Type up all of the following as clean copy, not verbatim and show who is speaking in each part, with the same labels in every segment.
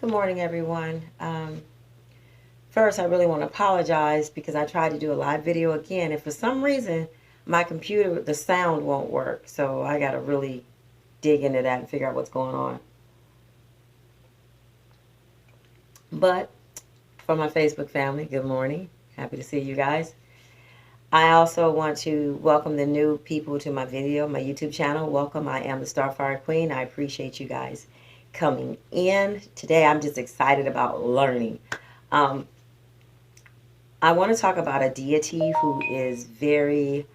Speaker 1: Good morning, everyone. First, I really want to apologize because I tried to do a live video again, and for some reason, my computer, the sound won't work. So I got to really dig into that and figure out what's going on. But for my Facebook family, good morning. Happy to see you guys. I also want to welcome the new people to my video, my YouTube channel. Welcome. I am the Starfire Queen. I appreciate you guys coming in. Today, I'm just excited about learning. Um, I want to talk about a deity who is very,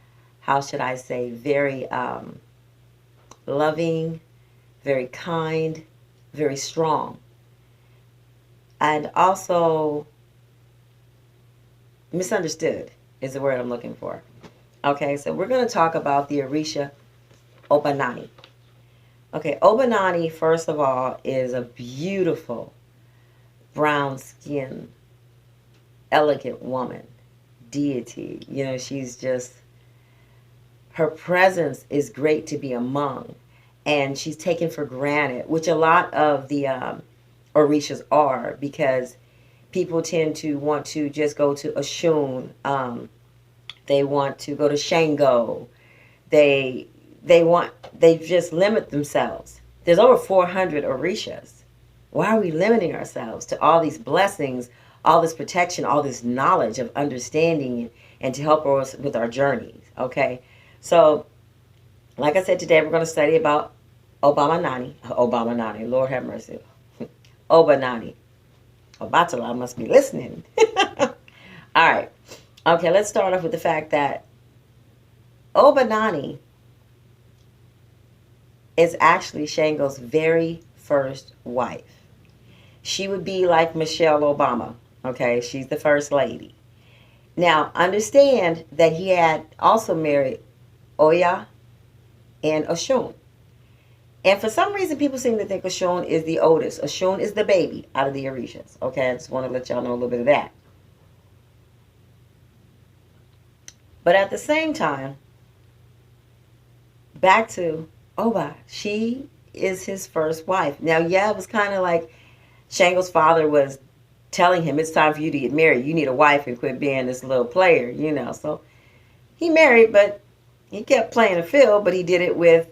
Speaker 1: how should I say, very loving, very kind, very strong, and also misunderstood is the word I'm looking for. Okay, so we're going to talk about the Orisha Obba Nani. Okay, Obba Nani, first of all, is a beautiful brown skin, elegant woman, deity. You know, she's just, her presence is great to be among, and she's taken for granted, which a lot of the Orishas are, because people tend to want to just go to Oshun. They want to go to Shango. They they just limit themselves. There's over 400 Orishas. Why are we limiting ourselves to all these blessings, all this protection, all this knowledge of understanding and to help us with our journeys? Okay, so like I said, today we're going to study about Obama Nani, Lord have mercy, Obba Nani. Obatala must be listening. All right, okay, let's start off with the fact that Obba Nani is actually Shango's very first wife. She would be like Michelle Obama. Okay, she's the first lady. Now, understand that he had also married Oya and Oshun. And for some reason, people seem to think Oshun is the oldest. Oshun is the baby out of the Orishas. Okay, I just want to let y'all know a little bit of that. But at the same time, back to Obba, she is his first wife. Now, yeah, it was kind of like Shango's father was telling him, it's time for you to get married. You need a wife and quit being this little player, you know. So he married, but he kept playing the field, but he did it with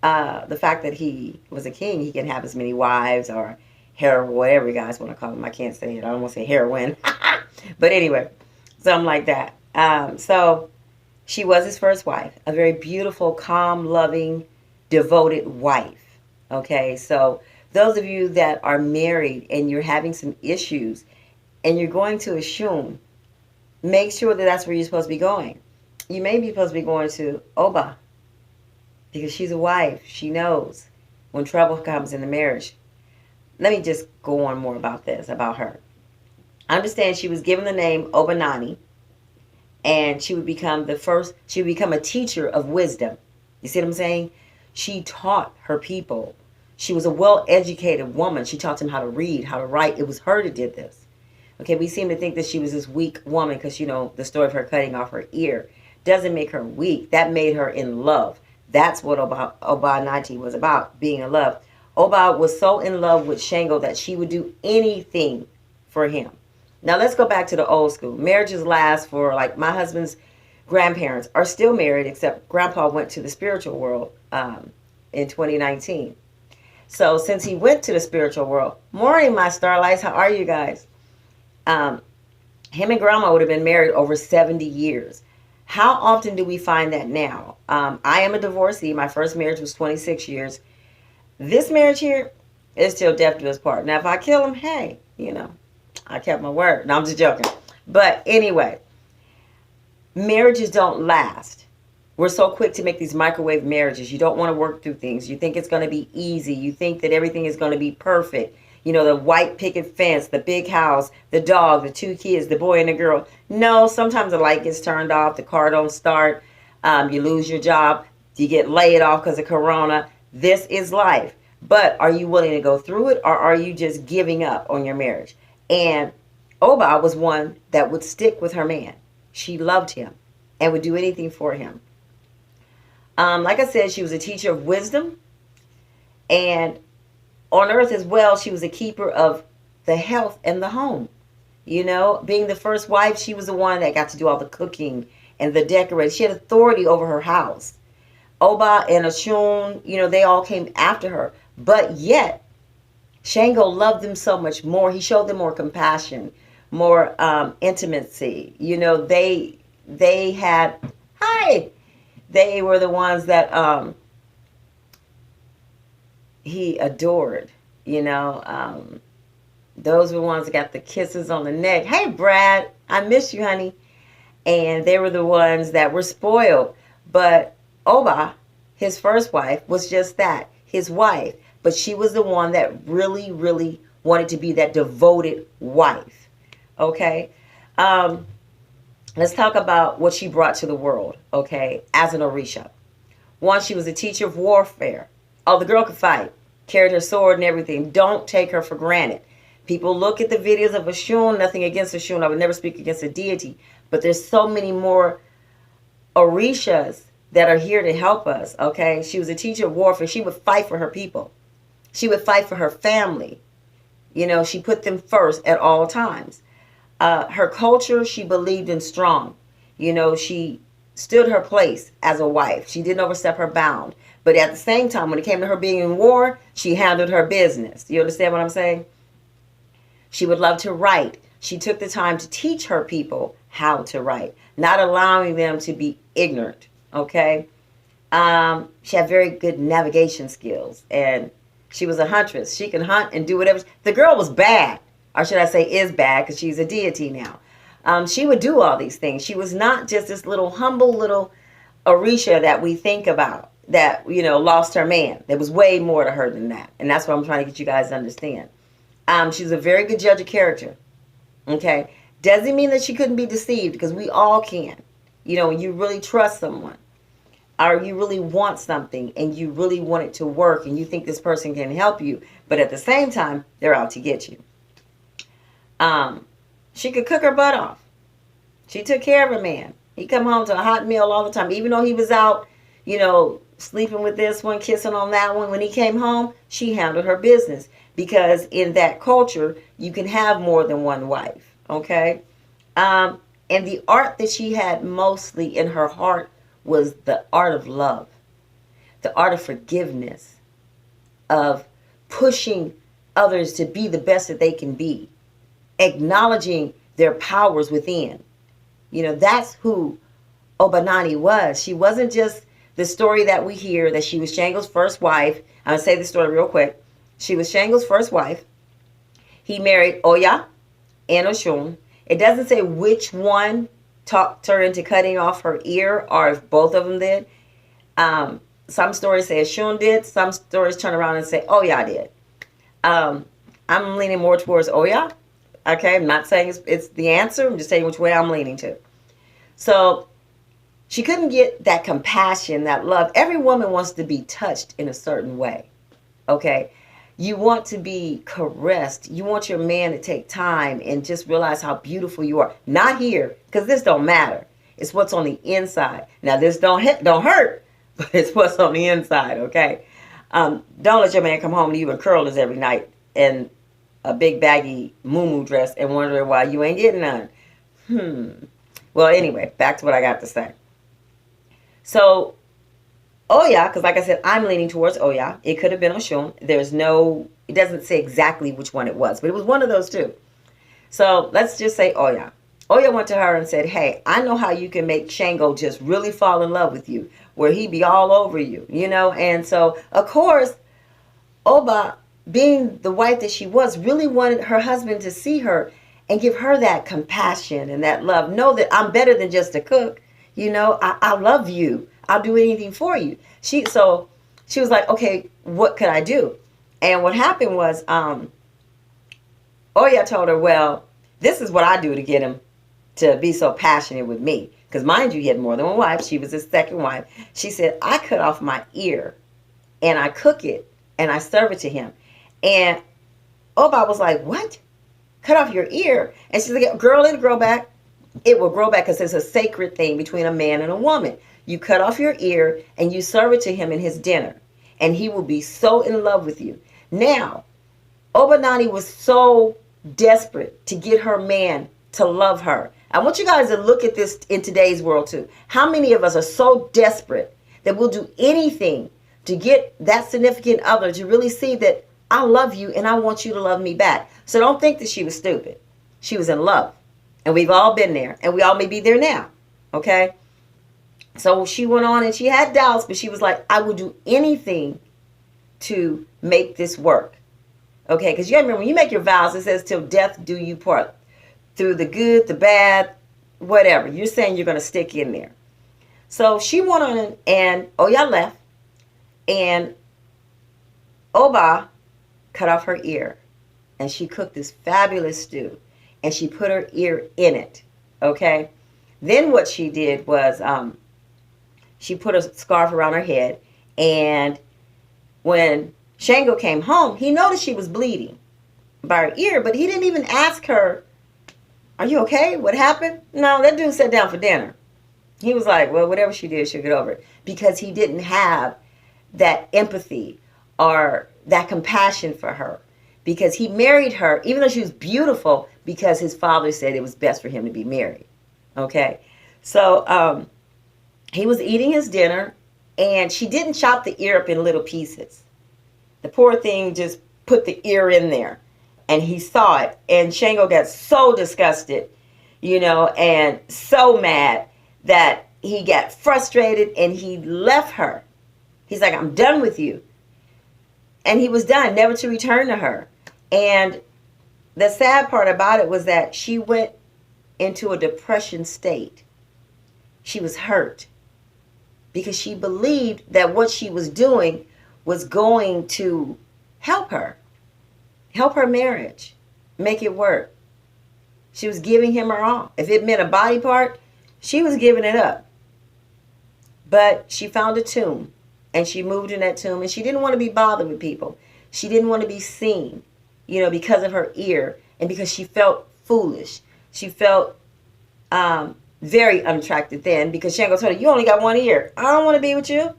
Speaker 1: the fact that he was a king. He can have as many wives or heroine, whatever you guys want to call them. I can't say it. I don't want to say heroine. But anyway, something like that. So she was his first wife, a very beautiful, calm, loving, devoted wife. Okay, so those of you that are married and you're having some issues and you're going to assume, make sure that that's where you're supposed to be going. You may be supposed to be going to Obba because she's a wife. She knows when trouble comes in the marriage. Let me just go on more about this, about her. I understand she was given the name Obba Nani, and she would become a teacher of wisdom. You see what I'm saying? She taught her people. She was a well-educated woman. She taught them how to read, how to write. It was her that did this. Okay, we seem to think that she was this weak woman because, you know, the story of her cutting off her ear doesn't make her weak. That made her in love. That's what Obba Nani was about, being in love. Obba was so in love with Shango that she would do anything for him. Now, let's go back to the old school. Marriages last for, like, my husband's grandparents are still married, except Grandpa went to the spiritual world in 2019. So since he went to the spiritual world, morning, my starlights, how are you guys? Him and Grandma would have been married over 70 years. How often do we find that now? I am a divorcee. My first marriage was 26 years. This marriage here is till death do us part. Now, if I kill him, hey, you know, I kept my word. No, I'm just joking. But anyway, marriages don't last. We're so quick to make these microwave marriages. You don't want to work through things. You think it's going to be easy. You think that everything is going to be perfect. You know, the white picket fence, the big house, the dog, the two kids, the boy and the girl. No, sometimes the light gets turned off. The car don't start. You lose your job. You get laid off because of Corona. This is life. But are you willing to go through it, or are you just giving up on your marriage? And Obba was one that would stick with her man. She loved him and would do anything for him. Like I said, she was a teacher of wisdom, and on earth as well, she was a keeper of the health and the home. You know, being the first wife, she was the one that got to do all the cooking and the decorating. She had authority over her house. Obba and Oshun, you know, they all came after her. But yet, Shango loved them so much more. He showed them more compassion, more intimacy. You know, they had, hi, they were the ones that he adored. You know, those were the ones that got the kisses on the neck. Hey, Brad, I miss you, honey. And they were the ones that were spoiled. But Oba, his first wife, was just that, his wife. But she was the one that really, really wanted to be that devoted wife. Okay? Let's talk about what she brought to the world, okay, as an Orisha. One, she was a teacher of warfare. Oh, the girl could fight, carried her sword and everything. Don't take her for granted. People look at the videos of Oshun, nothing against Oshun. I would never speak against a deity. But there's so many more Orishas that are here to help us, okay? She was a teacher of warfare. She would fight for her people. She would fight for her family. You know, she put them first at all times. Her culture, she believed in strong. You know, she stood her place as a wife. She didn't overstep her bound. But at the same time, when it came to her being in war, she handled her business. You understand what I'm saying? She would love to write. She took the time to teach her people how to write, not allowing them to be ignorant, okay? She had very good navigation skills, and she was a huntress. She can hunt and do whatever. The girl was bad, or should I say is bad, because she's a deity now. She would do all these things. She was not just this little humble little Orisha that we think about that, you know, lost her man. There was way more to her than that, and that's what I'm trying to get you guys to understand. She was a very good judge of character, okay? Doesn't mean that she couldn't be deceived, because we all can. You know, when you really trust someone, or you really want something, and you really want it to work, and you think this person can help you, but at the same time, they're out to get you. She could cook her butt off. She took care of a man. He come home to a hot meal all the time, even though he was out, you know, sleeping with this one, kissing on that one. When he came home, she handled her business, because in that culture, you can have more than one wife, okay? And the art that she had mostly in her heart was the art of love, the art of forgiveness, of pushing others to be the best that they can be, acknowledging their powers within. You know, that's who Obba Nani was. She wasn't just the story that we hear that she was Shango's first wife. I'm going to say the story real quick. She was Shango's first wife. He married Oya and Oshun. It doesn't say which one talked her into cutting off her ear, or if both of them did. Some stories say Oshun did. Some stories turn around and say Oya did. I'm leaning more towards Oya. Okay, I'm not saying it's the answer. I'm just saying which way I'm leaning to. So she couldn't get that compassion, that love. Every woman wants to be touched in a certain way. Okay, you want to be caressed. You want your man to take time and just realize how beautiful you are. Not here, because this don't matter. It's what's on the inside. Now, this don't hurt, but it's what's on the inside, okay? Don't let your man come home to you in curlers every night and a big baggy muumuu dress and wondering why you ain't getting none. Well, anyway, back to what I got to say. So, Oya, because like I said, I'm leaning towards Oya. It could have been Oshun. It doesn't say exactly which one it was, but it was one of those two. So let's just say Oya. Oya went to her and said, hey, I know how you can make Shango just really fall in love with you, where he be all over you, you know? And so, of course, Obba, being the wife that she was, really wanted her husband to see her and give her that compassion and that love. Know that I'm better than just a cook. You know, I love you. I'll do anything for you. So she was like, okay, what could I do? And what happened was, Oya told her, well, this is what I do to get him to be so passionate with me. Because mind you, he had more than one wife. She was his second wife. She said, I cut off my ear and I cook it and I serve it to him. And Obba was like, what? Cut off your ear? And she's like, girl, it'll grow back. It will grow back, because it's a sacred thing between a man and a woman. You cut off your ear and you serve it to him in his dinner. And he will be so in love with you. Now, Nani was so desperate to get her man to love her. I want you guys to look at this in today's world too. How many of us are so desperate that we'll do anything to get that significant other to really see that I love you and I want you to love me back? So don't think that she was stupid. She was in love. And we've all been there. And we all may be there now. Okay? So she went on and she had doubts, but she was like, I will do anything to make this work. Okay? Because you remember when you make your vows, it says till death do you part. Through the good, the bad, whatever. You're saying you're going to stick in there. So she went on and Oya left. And Obba cut off her ear. And she cooked this fabulous stew. And she put her ear in it. Okay? Then what she did was she put a scarf around her head. And when Shango came home, he noticed she was bleeding by her ear. But he didn't even ask her, are you okay? What happened? No, that dude sat down for dinner. He was like, well, whatever she did, she'll get over it. Because he didn't have that empathy or that compassion for her. Because he married her, even though she was beautiful, because his father said it was best for him to be married. Okay? So he was eating his dinner, and she didn't chop the ear up in little pieces. The poor thing just put the ear in there. And he saw it. And Shango got so disgusted, and so mad that he got frustrated and he left her. He's like, I'm done with you. And he was done, never to return to her. And the sad part about it was that she went into a depression state. She was hurt because she believed that what she was doing was going to help her marriage, make it work. She was giving him her all. If it meant a body part, she was giving it up. But she found a tomb, and she moved in that tomb, and she didn't want to be bothered with people. She didn't want to be seen, because of her ear, and because she felt foolish. She felt very unattractive then, because Shango told her, you only got one ear. I don't want to be with you.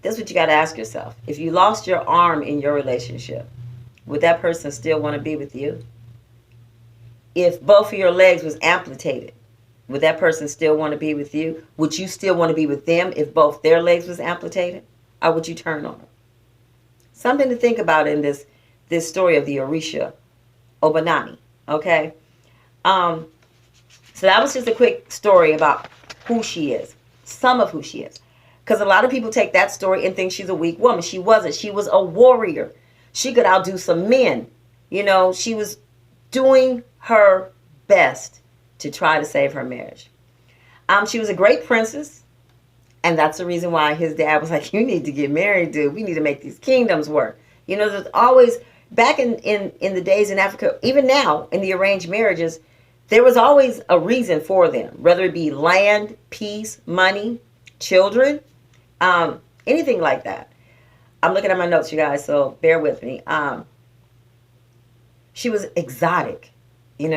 Speaker 1: That's what you got to ask yourself. If you lost your arm in your relationship, would that person still want to be with you? If both of your legs was amputated, would that person still want to be with you? Would you still want to be with them if both their legs was amputated? Or would you turn on them? Something to think about in this story of the Orisha, Obba Nani. Okay? So that was just a quick story about who she is. Some of who she is. Because a lot of people take that story and think she's a weak woman. She wasn't. She was a warrior. She could outdo some men. She was doing her best to try to save her marriage. She was a great princess. And that's the reason why his dad was like, you need to get married, dude. We need to make these kingdoms work. There's always, back in the days in Africa, even now in the arranged marriages, there was always a reason for them. Whether it be land, peace, money, children, anything like that. I'm looking at my notes, you guys, so bear with me. She was exotic.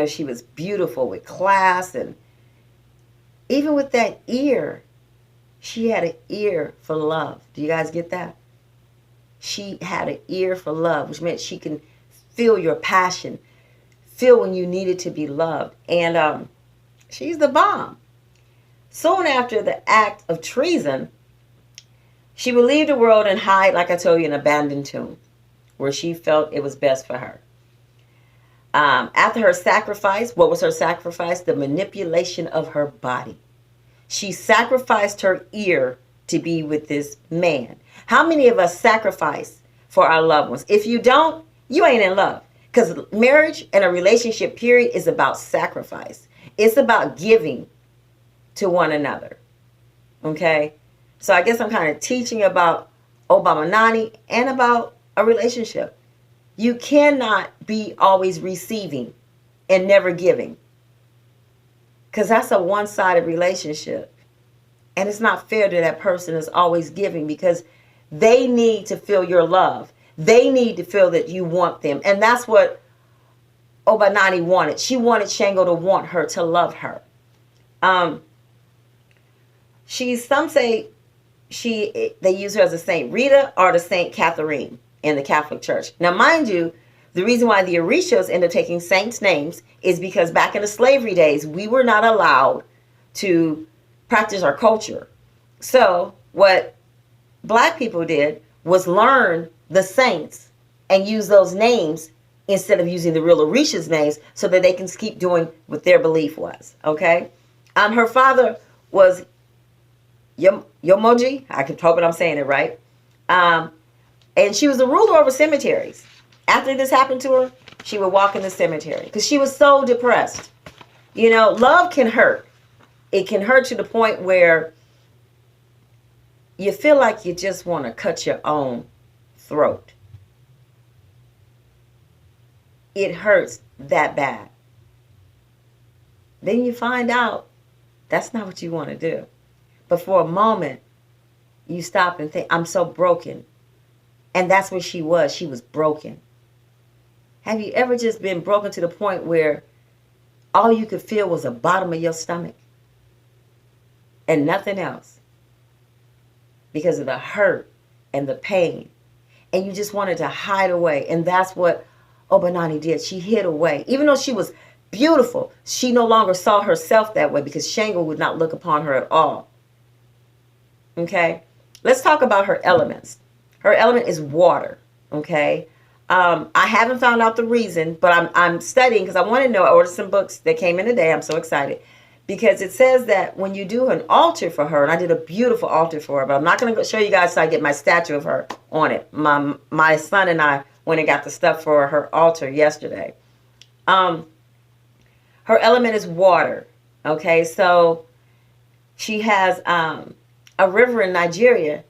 Speaker 1: She was beautiful with class. And even with that ear, she had an ear for love. Do you guys get that? She had an ear for love, which meant she can feel your passion, feel when you needed to be loved. And she's the bomb. Soon after the act of treason, she would leave the world and hide, like I told you, in an abandoned tomb where she felt it was best for her. After her sacrifice, what was her sacrifice? The manipulation of her body. She sacrificed her ear to be with this man. How many of us sacrifice for our loved ones? If you don't, you ain't in love. Because marriage and a relationship, period, is about sacrifice. It's about giving to one another. Okay? So I guess I'm kind of teaching about Obba Nani and about a relationship. You cannot be always receiving and never giving. Because that's a one-sided relationship. And it's not fair to that person is always giving, because they need to feel your love. They need to feel that you want them. And that's what Obba Nani wanted. She wanted Shango to want her, to love her. Some say they use her as a Saint Rita or the Saint Catherine. in the Catholic Church. Now, mind you, the reason why the Orishas end up taking saints' names is because back in the slavery days, we were not allowed to practice our culture. So what black people did was learn the saints and use those names instead of using the real Orishas' names so that they can keep doing what their belief was. Okay? Her father was Yomoji. I can hope I'm saying it right. And she was the ruler over cemeteries. After this happened to her, she would walk in the cemetery because she was so depressed. You know, love can hurt. It can hurt to the point where you feel like you just want to cut your own throat. It hurts that bad. Then you find out that's not what you want to do. But for a moment, you stop and think, I'm so broken. And that's what she was. She was broken. Have you ever just been broken to the point where all you could feel was the bottom of your stomach and nothing else because of the hurt and the pain, and you just wanted to hide away? And that's what Obba Nani did. She hid away. Even though she was beautiful, she no longer saw herself that way because Shango would not look upon her at all. Okay? Let's talk about her elements. Her element is water. Okay? I haven't found out the reason, but I'm studying because I want to know. I ordered some books that came in today. I'm so excited because it says that when you do an altar for her, and I did a beautiful altar for her, but I'm not going to show you guys so I get my statue of her on it. My son and I went and got the stuff for her altar yesterday. Her element is water. Okay, so she has a river in Nigeria,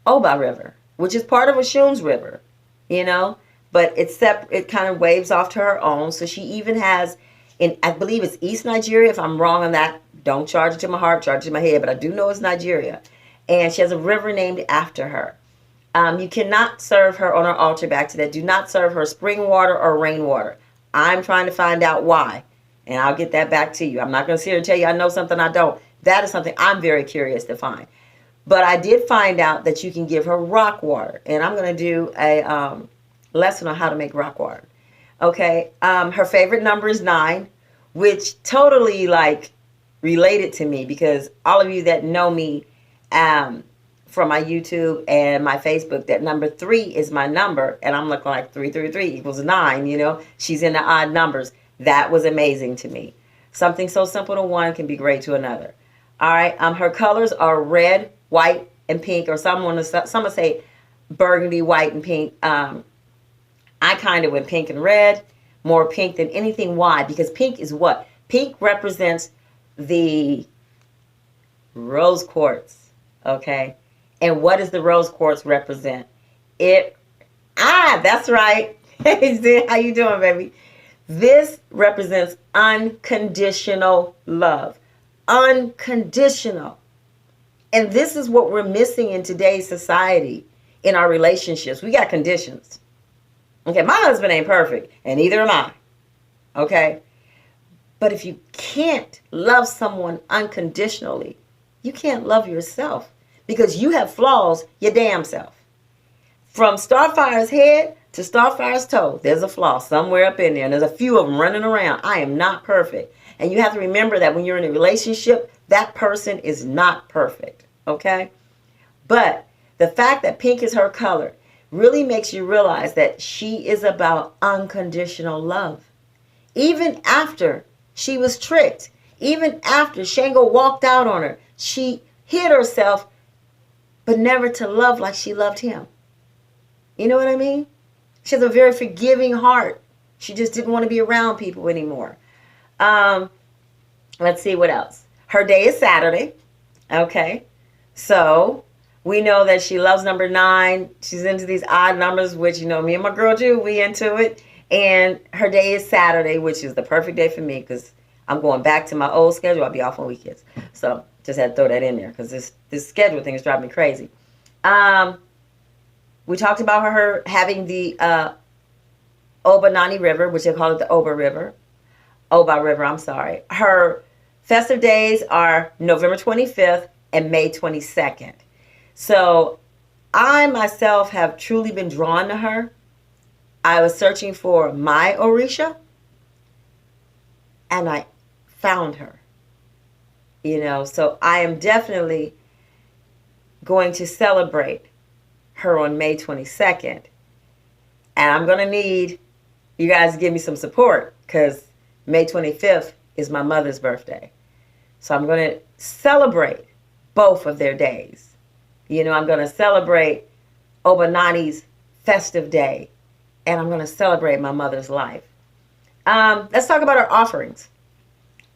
Speaker 1: Obba River, which is part of Oshun's river. You know, but it kind of waves off to her own. So she even has, I believe it's East Nigeria. If I'm wrong on that, don't charge it to my heart, charge it to my head. But I do know it's Nigeria. And she has a river named after her. You cannot serve her on her altar back to that. Do not serve her spring water or rainwater. I'm trying to find out why. And I'll get that back to you. I'm not going to sit here and tell you I know something I don't. That is something I'm very curious to find. But I did find out that you can give her rock water. And I'm going to do a lesson on how to make rock water. Okay. Her favorite number is 9, which totally related to me because all of you that know me from my YouTube and my Facebook, that number 3 is my number. And I'm looking like 3 equals 9. You know, she's in the odd numbers. That was amazing to me. Something so simple to one can be great to another. All right. Her colors are red, white, and pink, or some would say burgundy, white, and pink. I kind of went pink and red, more pink than anything. Why? Because pink is what? Pink represents the rose quartz, okay? And what does the rose quartz represent? That's right. How you doing, baby? This represents unconditional love. Unconditional. And this is what we're missing in today's society, in our relationships. We got conditions. Okay, my husband ain't perfect, and neither am I. Okay? But if you can't love someone unconditionally, you can't love yourself because you have flaws your damn self. From Starfire's head to Starfire's toe, there's a flaw somewhere up in there, and there's a few of them running around. I am not perfect. And you have to remember that when you're in a relationship, that person is not perfect. Okay? But the fact that pink is her color really makes you realize that she is about unconditional love. Even after she was tricked, even after Shango walked out on her, she hid herself, but never to love like she loved him. You know what I mean? She has a very forgiving heart. She just didn't want to be around people anymore. Let's see what else. Her day is Saturday. Okay. So we know that she loves number 9. She's into these odd numbers, which, you know, me and my girl Ju, we into it. And her day is Saturday, which is the perfect day for me because I'm going back to my old schedule. I'll be off on weekends. So just had to throw that in there because this schedule thing is driving me crazy. We talked about her having the Obba Nani River, which they call it the Obba River. Obba River, I'm sorry. Her festive days are November 25th and May 22nd. So I myself have truly been drawn to her. I was searching for my Orisha, and I found her. So I am definitely going to celebrate her on May 22nd. And I'm going to need you guys to give me some support because May 25th is my mother's birthday. So I'm going to celebrate both of their days. I'm going to celebrate Obba Nani's festive day, and I'm going to celebrate my mother's life. Let's talk about our offerings.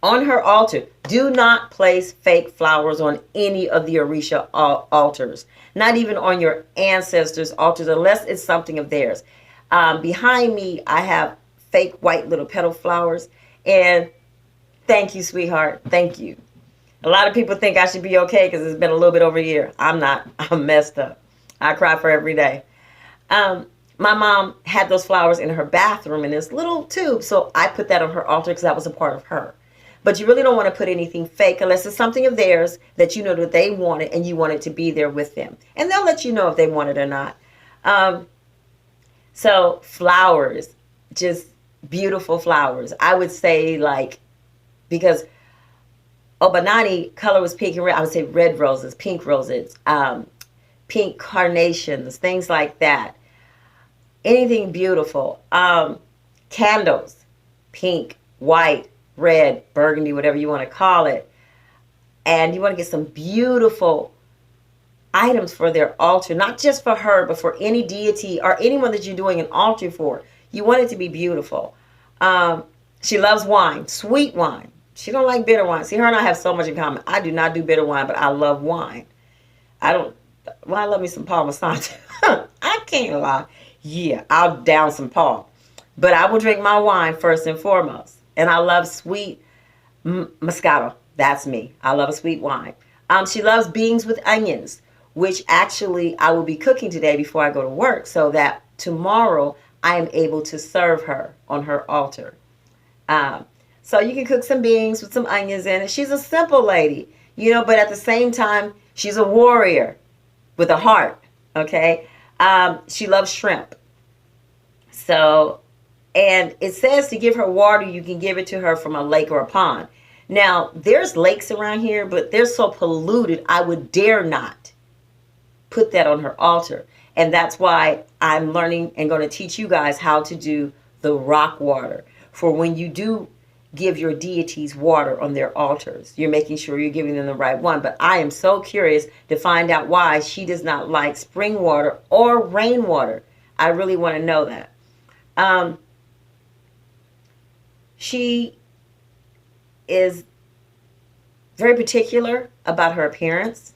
Speaker 1: On her altar, do not place fake flowers on any of the Orisha altars, not even on your ancestors' altars, unless it's something of theirs. Behind me, I have fake white little petal flowers, and thank you, sweetheart. Thank you. A lot of people think I should be okay because it's been a little bit over a year. I'm not. I'm messed up. I cry for every day. My mom had those flowers in her bathroom in this little tube, so I put that on her altar because that was a part of her. But you really don't want to put anything fake unless it's something of theirs that you know that they want it and you want it to be there with them. And they'll let you know if they want it or not. So flowers, just beautiful flowers. I would say because Obba Nani color was pink and red, I would say red roses, pink carnations, things like that. Anything beautiful. Candles, pink, white, red, burgundy, whatever you want to call it. And you want to get some beautiful items for their altar, not just for her, but for any deity or anyone that you're doing an altar for. You want it to be beautiful. She loves wine, sweet wine. She don't like bitter wine. See, her and I have so much in common. I do not do bitter wine, but I love wine. I love me some Parmesan. I can't lie. Yeah, I'll down some Paul. But I will drink my wine first and foremost. And I love sweet Moscato. That's me. I love a sweet wine. She loves beans with onions, which actually I will be cooking today before I go to work so that tomorrow I am able to serve her on her altar. So you can cook some beans with some onions in it. She's a simple lady, but at the same time, she's a warrior with a heart, okay? She loves shrimp. And it says to give her water, you can give it to her from a lake or a pond. Now, there's lakes around here, but they're so polluted, I would dare not put that on her altar. And that's why I'm learning and going to teach you guys how to do the rock water. For when you do give your deities water on their altars, you're making sure you're giving them the right one. But I am so curious to find out why she does not like spring water or rainwater. I really want to know that. She is very particular about her appearance.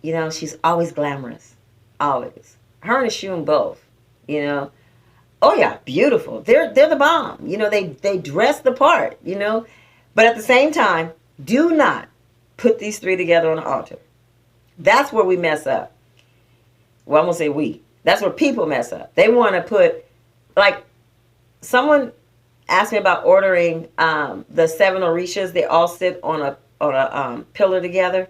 Speaker 1: She's always glamorous. Always. Her and Shun both, Oh yeah, beautiful. They're the bomb. They dress the part, But at the same time, do not put these three together on the altar. That's where we mess up. Well, I'm going to say we. That's where people mess up. They want to put, someone asked me about ordering the 7 Orishas. They all sit on a pillar together.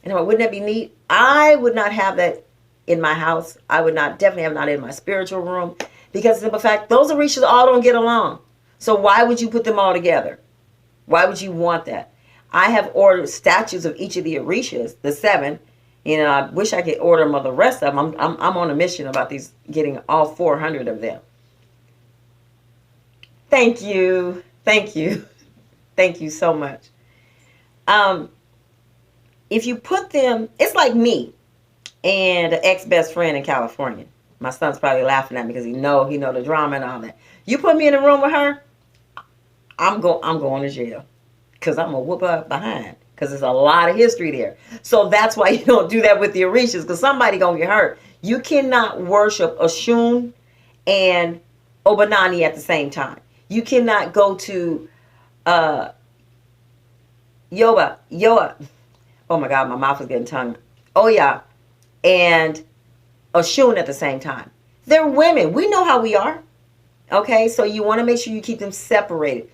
Speaker 1: And I'm like, wouldn't that be neat? I would not have that in my house. I would definitely have not in my spiritual room. Because of the fact, those Orishas all don't get along. So why would you put them all together? Why would you want that? I have ordered statues of each of the Orishas, the 7. I wish I could order them of the rest of them. I'm on a mission about getting all 400 of them. Thank you. Thank you. Thank you so much. If you put them, it's like me and an ex-best friend in California. My son's probably laughing at me because he know the drama and all that. You put me in a room with her, I'm going to jail because I'm going to whoop her behind because there's a lot of history there. So that's why you don't do that with the Orishas because somebody going to get hurt. You cannot worship Oshun and Obba Nani at the same time. You cannot go to Yoa. Oh my God, my mouth is getting tongue. Oya and Oshun at the same time. They're women. We know how we are. Okay, so you want to make sure you keep them separated.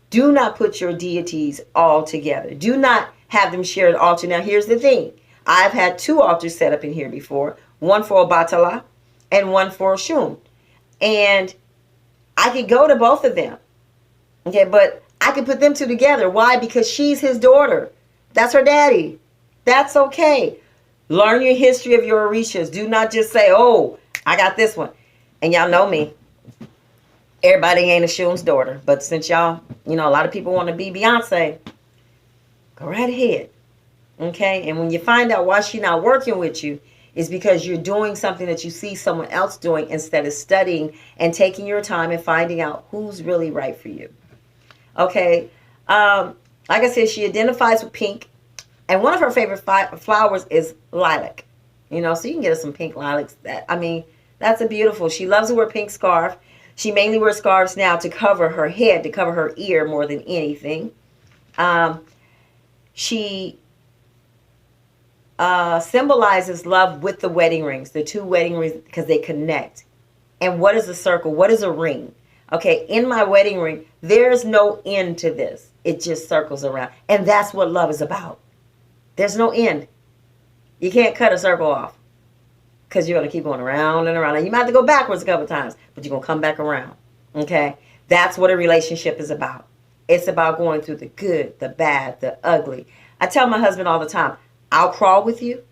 Speaker 1: Do not put your deities all together. Do not have them share an altar. Now, here's the thing. I've had 2 altars set up in here before. One for Obatala and one for Shun. And I could go to both of them. Okay, but I could put them 2 together. Why? Because she's his daughter. That's her daddy. That's okay. Learn your history of your Orishas. Do not just say, oh, I got this one. And y'all know me. Everybody ain't a Shun's daughter. But since y'all, a lot of people want to be Beyonce, go right ahead. Okay? And when you find out why she's not working with you, is because you're doing something that you see someone else doing instead of studying and taking your time and finding out who's really right for you. Okay? Like I said, she identifies with pink. And one of her favorite flowers is lilac. So you can get her some pink lilacs. That's a beautiful. She loves to wear pink scarf. She mainly wears scarves now to cover her head, to cover her ear more than anything. She symbolizes love with the wedding rings, the 2 wedding rings, because they connect. And what is a circle? What is a ring? Okay, in my wedding ring, there's no end to this. It just circles around. And that's what love is about. There's no end. You can't cut a circle off because you're going to keep going around and around. And you might have to go backwards a couple times, but you're going to come back around. Okay? That's what a relationship is about. It's about going through the good, the bad, the ugly. I tell my husband all the time, I'll crawl with you.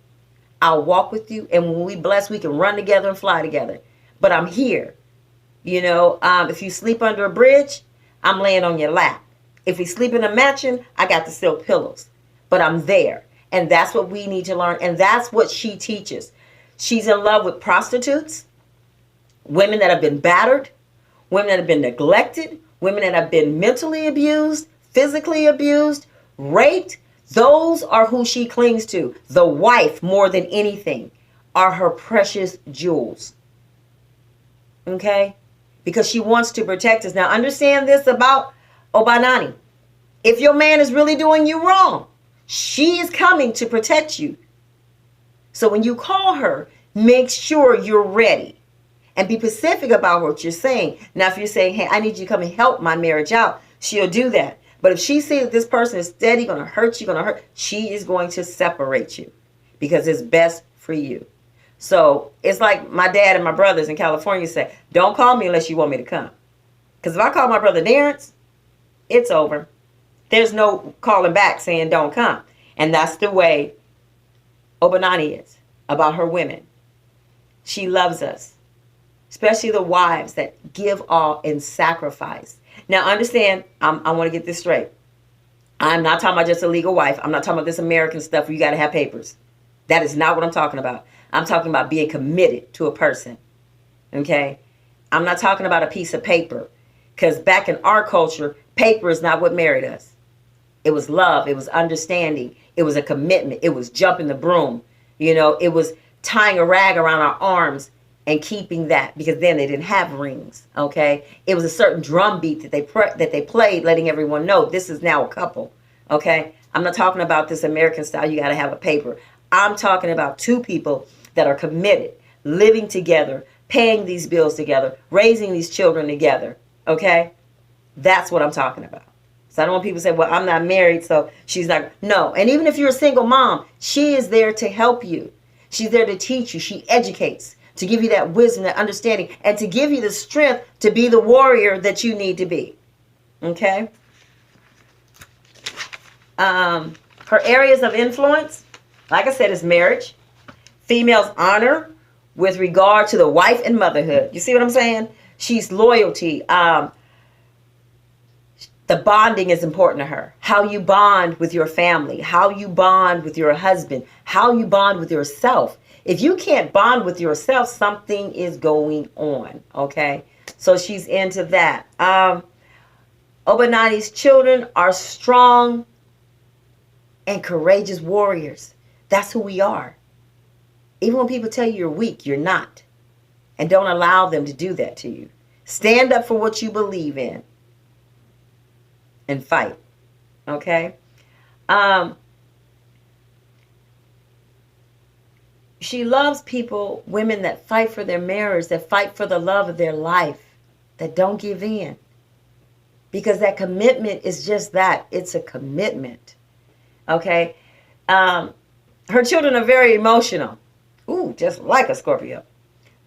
Speaker 1: I'll walk with you. And when we bless, we can run together and fly together. But I'm here. If you sleep under a bridge, I'm laying on your lap. If we sleep in a mansion, I got the silk pillows. But I'm there. And that's what we need to learn. And that's what she teaches. She's in love with prostitutes, women that have been battered, women that have been neglected, women that have been mentally abused, physically abused, raped. Those are who she clings to. The wife, more than anything, are her precious jewels. Okay? Because she wants to protect us. Now, understand this about Obba Nani. If your man is really doing you wrong, she is coming to protect you. So when you call her, make sure you're ready. And be specific about what you're saying. Now, if you're saying, hey, I need you to come and help my marriage out, she'll do that. But if she sees that this person is steady, going to hurt you, she is going to separate you. Because it's best for you. So it's like my dad and my brothers in California say, don't call me unless you want me to come. Because if I call my brother Darren's, it's over. There's no calling back saying don't come. And that's the way Obba Nani is about her women. She loves us. Especially the wives that give all and sacrifice. Now understand, I want to get this straight. I'm not talking about just a legal wife. I'm not talking about this American stuff where you got to have papers. That is not what I'm talking about. I'm talking about being committed to a person. Okay? I'm not talking about a piece of paper. Because back in our culture, paper is not what married us. It was love. It was understanding. It was a commitment. It was jumping the broom. It was tying a rag around our arms and keeping that, because then they didn't have rings. Okay? It was a certain drum beat that they played, letting everyone know this is now a couple. Okay? I'm not talking about this American style. You got to have a paper. I'm talking about 2 people that are committed, living together, paying these bills together, raising these children together. Okay? That's what I'm talking about. So I don't want people to say, well, I'm not married, so she's not. No. And even if you're a single mom, she is there to help you. She's there to teach you. She educates, to give you that wisdom, that understanding, and to give you the strength to be the warrior that you need to be. Okay? Her areas of influence, like I said, is marriage. Females honor with regard to the wife and motherhood. You see what I'm saying? She's loyalty. The bonding is important to her. How you bond with your family. How you bond with your husband. How you bond with yourself. If you can't bond with yourself, something is going on. Okay? So she's into that. Obba Nani's children are strong and courageous warriors. That's who we are. Even when people tell you you're weak, you're not. And don't allow them to do that to you. Stand up for what you believe in. And fight. Okay? She loves people, women that fight for their marriage, that fight for the love of their life, that don't give in. Because that commitment is just that. It's a commitment. Okay? Her children are very emotional. Ooh, just like a Scorpio.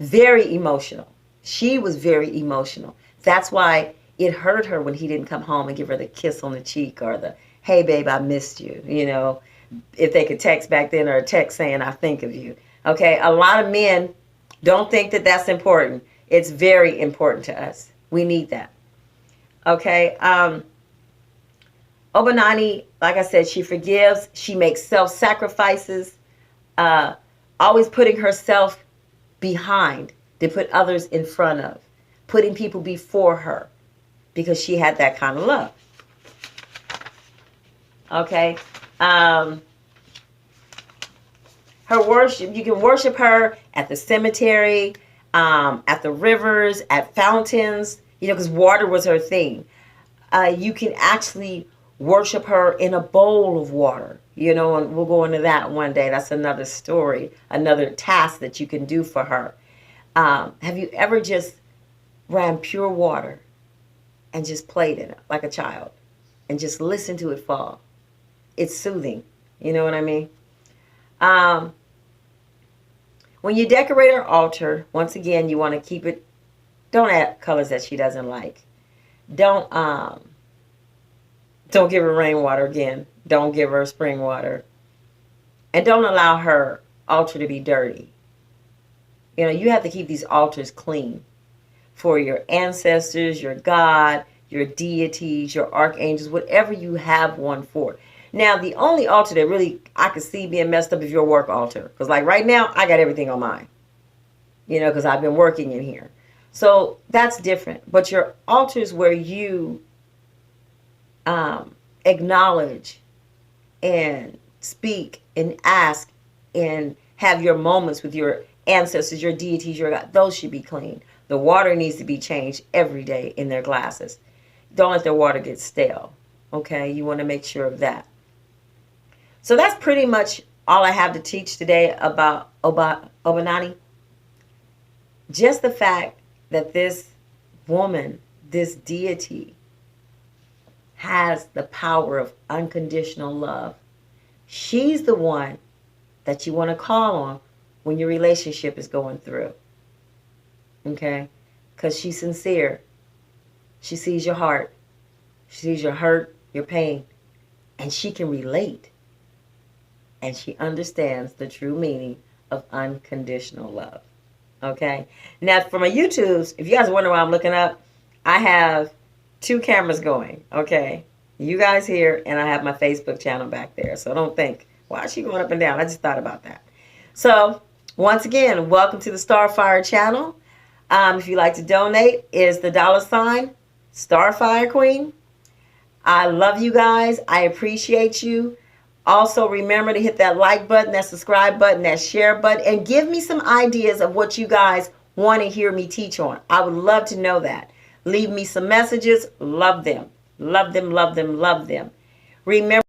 Speaker 1: Very emotional. She was very emotional. That's why it hurt her when he didn't come home and give her the kiss on the cheek or the, hey, babe, I missed you. You know, if they could text back then, or a text saying, I think of you. Okay, a lot of men don't think that that's important. It's very important to us. We need that. Okay, Obba Nani, like I said, she forgives. She makes self-sacrifices, always putting herself behind to put others in front of, putting people before her, because she had that kind of love. Okay, her worship, you can worship her at the cemetery, at the rivers, at fountains, you know, because water was her thing. You can actually worship her in a bowl of water, you know, and we'll go into that one day. That's another story, another task that you can do for her. Have you ever just ran pure water and just played in it like a child and just listened to it fall? It's soothing. You know what I mean? When you decorate her altar, once again, you want to keep it, don't add colors that she doesn't like. Don't give her rainwater again. Don't give her spring water. And don't allow her altar to be dirty. You know, you have to keep these altars clean for your ancestors, your God, your deities, your archangels, whatever you have one for. Now, the only altar that really I could see being messed up is your work altar. Because like right now, I got everything on mine. You know, because I've been working in here. So that's different. But your altars where you acknowledge and speak and ask and have your moments with your ancestors, your deities, your God, those should be clean. The water needs to be changed every day in their glasses. Don't let their water get stale. Okay, you want to make sure of that. So that's pretty much all I have to teach today about Obba Nani. Just the fact that this woman, this deity, has the power of unconditional love. She's the one that you want to call on when your relationship is going through. Okay? Because she's sincere. She sees your heart. She sees your hurt, your pain. And she can relate. And she understands the true meaning of unconditional love. Okay? Now, for my YouTubes, if you guys wonder why I'm looking up, I have 2 cameras going. Okay? You guys here, and I have my Facebook channel back there. So don't think, why is she going up and down? I just thought about that. So, once again, welcome to the Starfire channel. If you'd like to donate, is the $ Starfire Queen. I love you guys. I appreciate you. Also, remember to hit that like button, that subscribe button, that share button, and give me some ideas of what you guys want to hear me teach on. I would love to know that. Leave me some messages. Love them. Love them, love them, love them. Remember